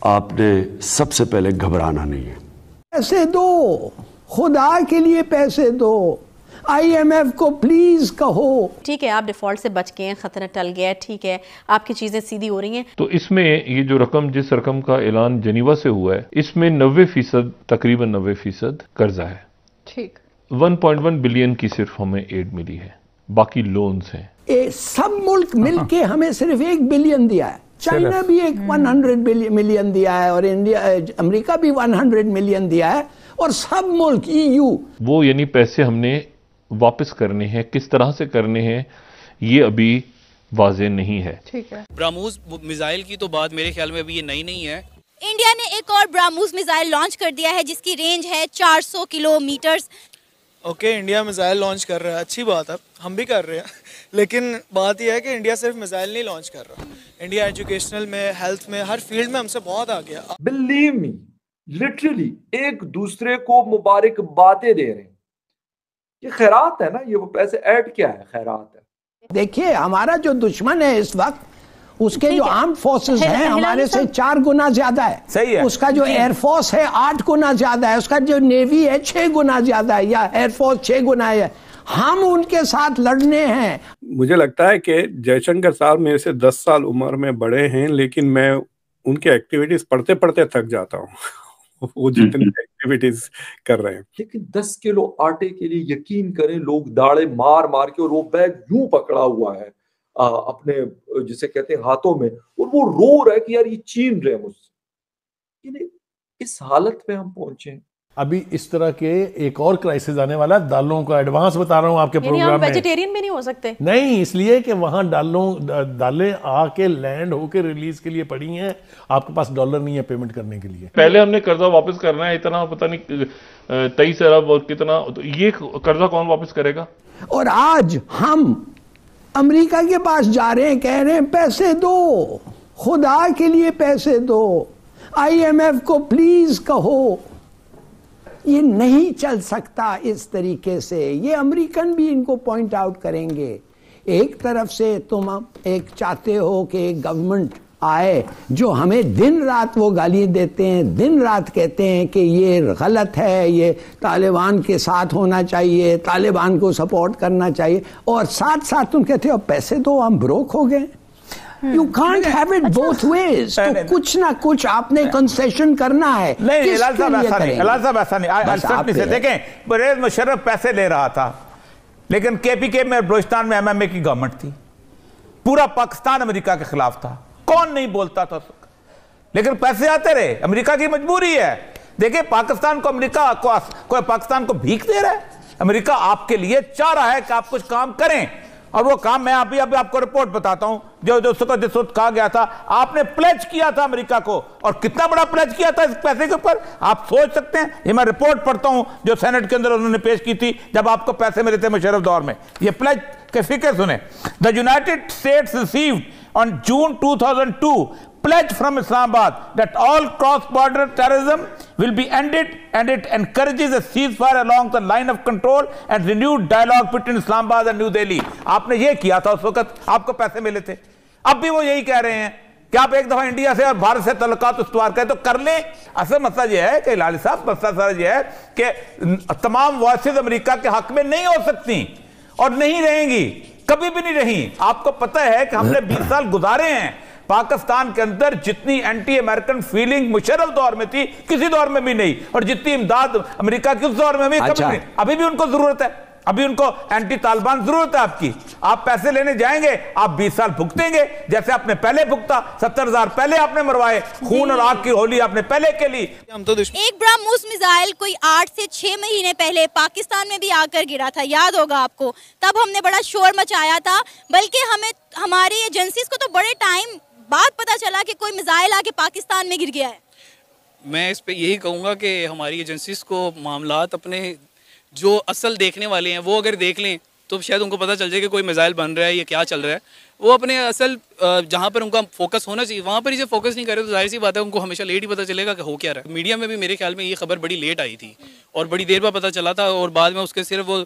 आपने सबसे पहले घबराना नहीं है। पैसे दो, खुदा के लिए पैसे दो, IMF को प्लीज कहो। ठीक है, आप डिफॉल्ट से बच गए हैं, खतरा टल गया है, ठीक है, आपकी चीजें सीधी हो रही हैं। तो इसमें ये जो रकम, जिस रकम का ऐलान जेनीवा से हुआ है, इसमें 90%, तकरीबन 90% कर्जा है। ठीक, 1.1 बिलियन की सिर्फ हमें एड मिली है, बाकी लोन्स हैं। सब मुल्क मिलके हमें सिर्फ 1 बिलियन दिया है। चाइना भी एक 100 मिलियन दिया है, और अमेरिका भी 100 मिलियन दिया है, और सब मुल्क EU। वो यानी पैसे हमने वापस करने हैं, किस तरह से करने हैं ये अभी वाज़ेह नहीं है। ठीक है, ब्रह्मोस मिसाइल की तो बात मेरे ख्याल में अभी ये नई नहीं है। इंडिया ने एक और ब्रह्मोस मिसाइल लॉन्च कर दिया है जिसकी रेंज है 400 kilometre. Okay, India missile launch कर रहा है, अच्छी बात है, हम भी कर रहे हैं। लेकिन बात यह है कि इंडिया सिर्फ मिसाइल नहीं लॉन्च कर रहा, इंडिया एजुकेशनल में, हेल्थ में, हर फील्ड में हमसे बहुत आ गया। बिलीव मी, लिटरली एक दूसरे को मुबारकबादें दे रहे हैं। ये खैरात है ना, ये वो पैसे ऐड क्या है, खैरात है। देखिए, हमारा जो दुश्मन है इस वक्त, उसके जो आर्म फोर्सेस हैं हमारे से 4 गुना ज्यादा है। सही है। उसका जो एयरफोर्स है 8 गुना ज्यादा है, उसका जो नेवी है 6 गुना ज्यादा है, या एयरफोर्स 6 गुना है। हम उनके साथ लड़ने हैं। मुझे लगता है कि जयशंकर साहब मेरे से 10 साल उम्र में बड़े हैं, लेकिन मैं उनके एक्टिविटीज पढ़ते पढ़ते थक जाता हूँ। वो जितनी एक्टिविटीज कर रहे हैं। लेकिन 10 किलो आटे के लिए यकीन करें, लोग दाड़े मार मार के, और वो बैग यूं पकड़ा हुआ है अपने जिसे कहते हैं हाथों में, और वो रो रहा है कि यार ये छीन रहे हैं मुझसे। इस हालत में हम पहुंचे। अभी इस तरह के एक और क्राइसिस आने वाला है। दालों का एडवांस बता रहा हूं आपके प्रोग्राम में। वेजिटेरियन भी नहीं हो सकते? नहीं, इसलिए कि वहां दालें आके लैंड होके रिलीज के लिए पड़ी हैं, आपके पास डॉलर नहीं है पेमेंट करने के लिए। पहले हमने कर्जा वापस करना है, इतना पता नहीं 23 अरब और कितना, तो ये कर्जा कौन वापस करेगा? और आज हम अमेरिका के पास जा रहे हैं, कह रहे हैं पैसे दो, खुदा के लिए पैसे दो, IMF को प्लीज कहो। ये नहीं चल सकता इस तरीके से। ये अमेरिकन भी इनको पॉइंट आउट करेंगे। एक तरफ से तुम एक चाहते हो कि एक गवर्नमेंट आए जो हमें दिन रात वो गाली देते हैं, दिन रात कहते हैं कि ये गलत है, ये तालिबान के साथ होना चाहिए, तालिबान को सपोर्ट करना चाहिए, और साथ साथ तुम कहते हो पैसे दो, हम ब्रोक हो गए। You can't have it both ways। तो कुछ ना कुछ आपने कंसेशन करना है। नहीं, हिलाल साहब ऐसा नहीं, हिलाल साहब ऐसा नहीं। देखें, परवेज मुशर्रफ पैसे ले रहा था, लेकिन KPK में, बलोचिस्तान में MMA की गवर्नमेंट थी, पूरा पाकिस्तान अमेरिका के खिलाफ था, कौन नहीं बोलता था, लेकिन पैसे आते रहे। अमेरिका की मजबूरी है। देखिए, पाकिस्तान को अमेरिका कोई पाकिस्तान को भीख दे रहा है? अमेरिका आपके लिए चाह रहा है कि आप कुछ काम करें, और वो काम मैं अभी आपको रिपोर्ट बताता हूं, जो जिस वक्त कहा गया था, आपने प्लेज किया था अमेरिका को, और कितना बड़ा प्लेज किया था इस पैसे के ऊपर आप सोच सकते हैं। ये मैं रिपोर्ट पढ़ता हूं जो सेनेट के अंदर उन्होंने पेश की थी जब आपको पैसे मिले थे मुशर्रफ दौर में। ये प्लेज के फिक्र सुने। The United states received on June 2002 pledge from Islamabad that all cross-border terrorism will be ended, and it encourages a ceasefire along the line of control and renewed dialogue between Islamabad and New Delhi। आपने ये किया था उस वक्त, आपको पैसे मिले थे। अब भी वो यही कह रहे हैं कि आप एक दफा इंडिया से और भारत से तल्लुकात उस्तवार करें तो कर लें। असल मसला ये है कि लाली साहब, मसला सारा ये है कि तमाम वॉइसेज अमेरिका के हक में नहीं हो सकती और नहीं रहेंगी, कभी भी नहीं रही। आपको पता है कि हमने 20 साल गुजारे हैं पाकिस्तान के अंदर, जितनी एंटी अमेरिकन फीलिंग मुशर्रफ दौर में थी किसी दौर में भी नहीं, और जितनी इमदाद अमेरिका की उस दौर में भी कभी नहीं। अभी भी उनको जरूरत है, अभी उनको एंटी तालिबान जरूरत है आपकी। आप पैसे लेने जाएंगे, आप 20 साल भुगतेंगे, जैसे आपने पहले भुगता। 70,000 पहले आपने मरवाए, खून और आग की होली आपने पहले के लिए। हम तो एक ब्रह्मोस मिसाइल कोई 8 से 6 महीने पहले पाकिस्तान में भी आकर गिरा था, याद होगा आपको। तब हमने बड़ा शोर मचाया था, बल्कि हमारी एजेंसीज को तो बड़े टाइम बाद पता चला कि कोई मिसाइल आके पाकिस्तान में गिर गया है। मैं इस पे यही कहूँगा कि हमारी एजेंसीज को मामलात अपने जो असल देखने वाले हैं वो अगर देख लें तो शायद उनको पता चल जाए कि कोई मिसाइल बन रहा है या क्या चल रहा है। वो अपने असल जहाँ पर उनका फोकस होना चाहिए वहाँ पर इसे फोकस नहीं करे तो जाहिर सी बात है उनको हमेशा लेट ही पता चलेगा कि हो क्या रहा है। मीडिया में भी मेरे ख्याल में ये खबर बड़ी लेट आई थी और बड़ी देर बाद पता चला था, और बाद में उसके सिर्फ वो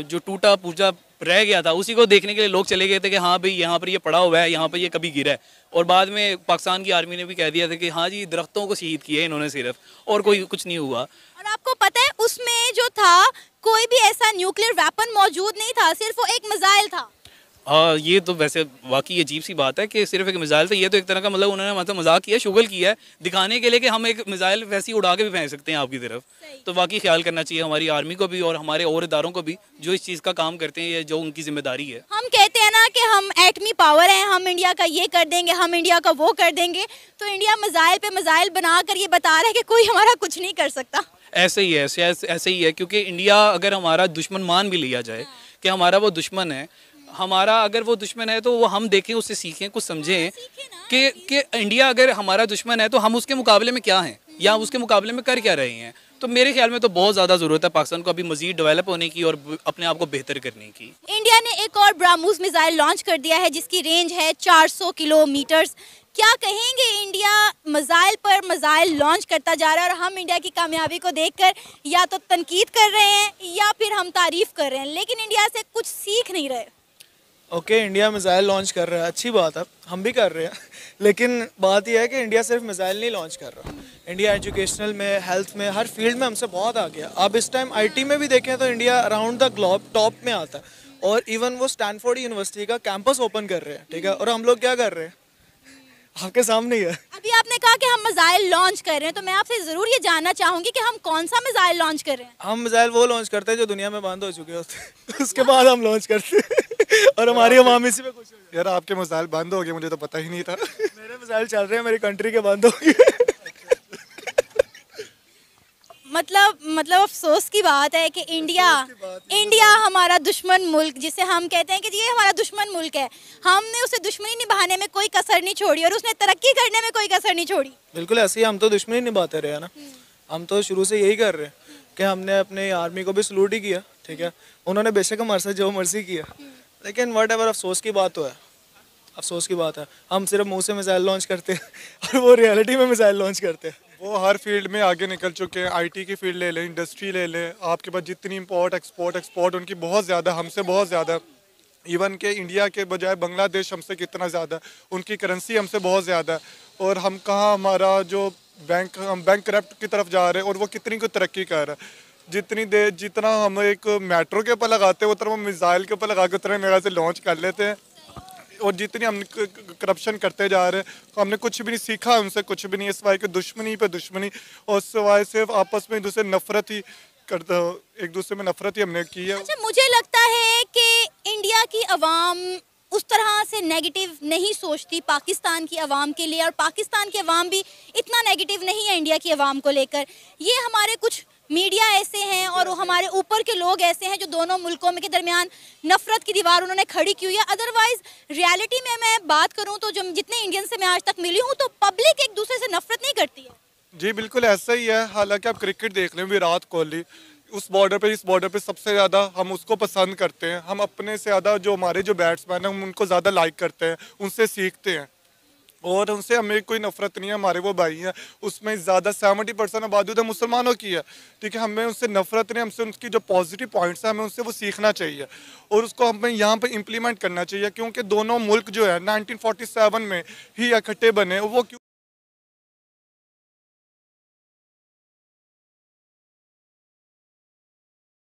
जो टूटा पूजा रह गया था, उसी को देखने के लिए लोग चले गए थे कि हाँ भाई यहाँ पर ये पड़ा हुआ है, यहाँ पर ये कभी गिरा है। और बाद में पाकिस्तान की आर्मी ने भी कह दिया था कि हाँ जी दरख्तों को शहीद किया इन्होंने सिर्फ, और कोई कुछ नहीं हुआ। और आपको पता है उसमें जो था कोई भी ऐसा न्यूक्लियर वेपन मौजूद नहीं था, सिर्फ वो एक मिसाइल था। हाँ, ये तो वैसे वाकई अजीब सी बात है कि सिर्फ एक मिसाइल था। ये तो एक तरह का मतलब उन्होंने मतलब मजाक किया, शुगल किया है दिखाने के लिए कि हम एक मिसाइल वैसे ही उड़ा के भी फेंक सकते हैं आपकी तरफ। तो वाकई ख्याल करना चाहिए हमारी आर्मी को भी और हमारे और इदारों को भी जो इस चीज़ का काम करते हैं, ये जो उनकी जिम्मेदारी है। हम कहते हैं ना कि हम एटमी पावर हैं, हम इंडिया का ये कर देंगे, हम इंडिया का वो कर देंगे, तो इंडिया मिसाइल पे मिसाइल बनाकर ये बता रहा है कि कोई हमारा कुछ नहीं कर सकता। ऐसे ही है, ऐसे ही है, क्योंकि इंडिया अगर हमारा दुश्मन मान भी लिया जाए कि हमारा वो दुश्मन है, हमारा अगर वो दुश्मन है तो वो हम देखें, उससे सीखें, कुछ समझें कि इंडिया अगर हमारा दुश्मन है तो हम उसके मुकाबले में क्या हैं या उसके मुकाबले में कर क्या रहे हैं। तो मेरे ख्याल में तो बहुत ज़्यादा ज़रूरत है पाकिस्तान को अभी मजीद डेवलप होने की और अपने आप को बेहतर करने की। इंडिया ने एक और ब्रह्मोस मिसाइल लॉन्च कर दिया है जिसकी रेंज है 400 किलोमीटर। क्या कहेंगे, इंडिया मिसाइल पर मिसाइल लॉन्च करता जा रहा है और हम इंडिया की कामयाबी को देखकर या तो तनकीद कर रहे हैं या फिर हम तारीफ कर रहे हैं, लेकिन इंडिया से कुछ सीख नहीं रहे। ओके, इंडिया मिसाइल लॉन्च कर रहा है, अच्छी बात है, हम भी कर रहे हैं, लेकिन बात यह है कि इंडिया सिर्फ मिसाइल नहीं लॉन्च कर रहा। इंडिया एजुकेशनल में, हेल्थ में, हर फील्ड में हमसे बहुत आ गया। आप इस टाइम आईटी में भी देखें तो India around the globe top में आता है, और इवन वो स्टैनफोर्ड यूनिवर्सिटी का कैंपस ओपन कर रहे हैं, ठीक है, और हम लोग क्या कर रहे हैं आपके सामने ही है। अभी आपने कहा कि हम मिसाइल लॉन्च कर रहे हैं, तो मैं आपसे जरूर ये जानना चाहूंगी कि हम कौन सा मिसाइल लॉन्च कर रहे हैं। हम मिसाइल वो लॉन्च करते हैं जो दुनिया में बंद हो चुके होते हैं उसके बाद हम लॉन्च करते हैं और हमारी अवाम इसी में खुश हो जाए। यार आपके मिसाइल बंद हो गए, मुझे तो पता ही नहीं था। मेरे मिसाइल चल रहे हैं, मेरी कंट्री के बंद हो गए। मतलब अफसोस की बात है कि इंडिया हमारा दुश्मन मुल्क, जिसे हम कहते हैं कि ये हमारा दुश्मन मुल्क है, हमने उसे दुश्मनी निभाने में कोई कसर नहीं छोड़ी और उसने तरक्की करने में कोई कसर नहीं छोड़ी। बिल्कुल ऐसे ही हम तो दुश्मनी निभाते रहे ना, हम तो शुरू से यही कर रहे हैं कि हमने अपने आर्मी को भी सलूट ही किया, ठीक है, उन्होंने बेशक हमारे साथ जो मर्जी किया, लेकिन वट एवर अफसोस की बात तो है, अफसोस की बात है, हम सिर्फ मुँह से मिसाइल लॉन्च करते हैं और वो रियलिटी में मिसाइल लॉन्च करते हैं। वो हर फील्ड में आगे निकल चुके हैं, आईटी की फील्ड ले लें, इंडस्ट्री ले लें, आपके पास जितनी इंपोर्ट एक्सपोर्ट उनकी बहुत ज़्यादा, हमसे बहुत ज़्यादा, इवन के इंडिया के बजाय बांग्लादेश हमसे कितना ज़्यादा, उनकी करेंसी हमसे बहुत ज़्यादा, और हम कहाँ, हमारा जो हम बैंक करप्ट की तरफ जा रहे हैं और वो कितनी को तरक्की कर रहा है। जितना हम एक मेट्रो के ऊपर लगाते हैं उतना हम मिसाइल के ऊपर लगा के उतना मेरा से लॉन्च कर लेते हैं, और जितनी हम करप्शन करते जा रहे हैं तो हमने कुछ भी नहीं सीखा उनसे, कुछ भी नहीं, सिवाय कि दुश्मनी पे दुश्मनी, और सिवाय सिर्फ आपस में एक दूसरे नफरत ही करते, एक दूसरे में नफरत ही हमने की है। अच्छा, मुझे लगता है कि इंडिया की अवाम उस तरह से नेगेटिव नहीं सोचती पाकिस्तान की अवाम के लिए, और पाकिस्तान की अवाम भी इतना नेगेटिव नहीं है इंडिया की अवाम को लेकर। ये हमारे कुछ मीडिया ऐसे हैं और हमारे ऊपर के लोग ऐसे हैं जो दोनों मुल्कों में के दरमियान नफरत की दीवार उन्होंने खड़ी की हुई है। अदरवाइज रियलिटी में मैं बात करूं तो जो जितने इंडियन से मैं आज तक मिली हूं तो पब्लिक एक दूसरे से नफरत नहीं करती है। जी बिल्कुल ऐसा ही है। हालांकि आप क्रिकेट देख लें, विराट कोहली उस बॉर्डर पे, इस बॉर्डर पे सबसे ज़्यादा हम उसको पसंद करते हैं, हम अपने से ज़्यादा जो हमारे जो बैट्समैन हैं हम उनको ज़्यादा लाइक करते हैं, उनसे सीखते हैं, और उनसे हमें कोई नफरत नहीं है, हमारे वो भाई हैं। उसमें ज़्यादा 70% आबादी तो मुसलमानों की है, ठीक है, हमें उनसे नफरत नहीं, हमसे उनकी जो पॉजिटिव पॉइंट्स हैं हमें उनसे वो सीखना चाहिए और उसको हमें यहाँ पे इम्प्लीमेंट करना चाहिए, क्योंकि दोनों मुल्क जो है 1947 में ही इकट्ठे बने, वो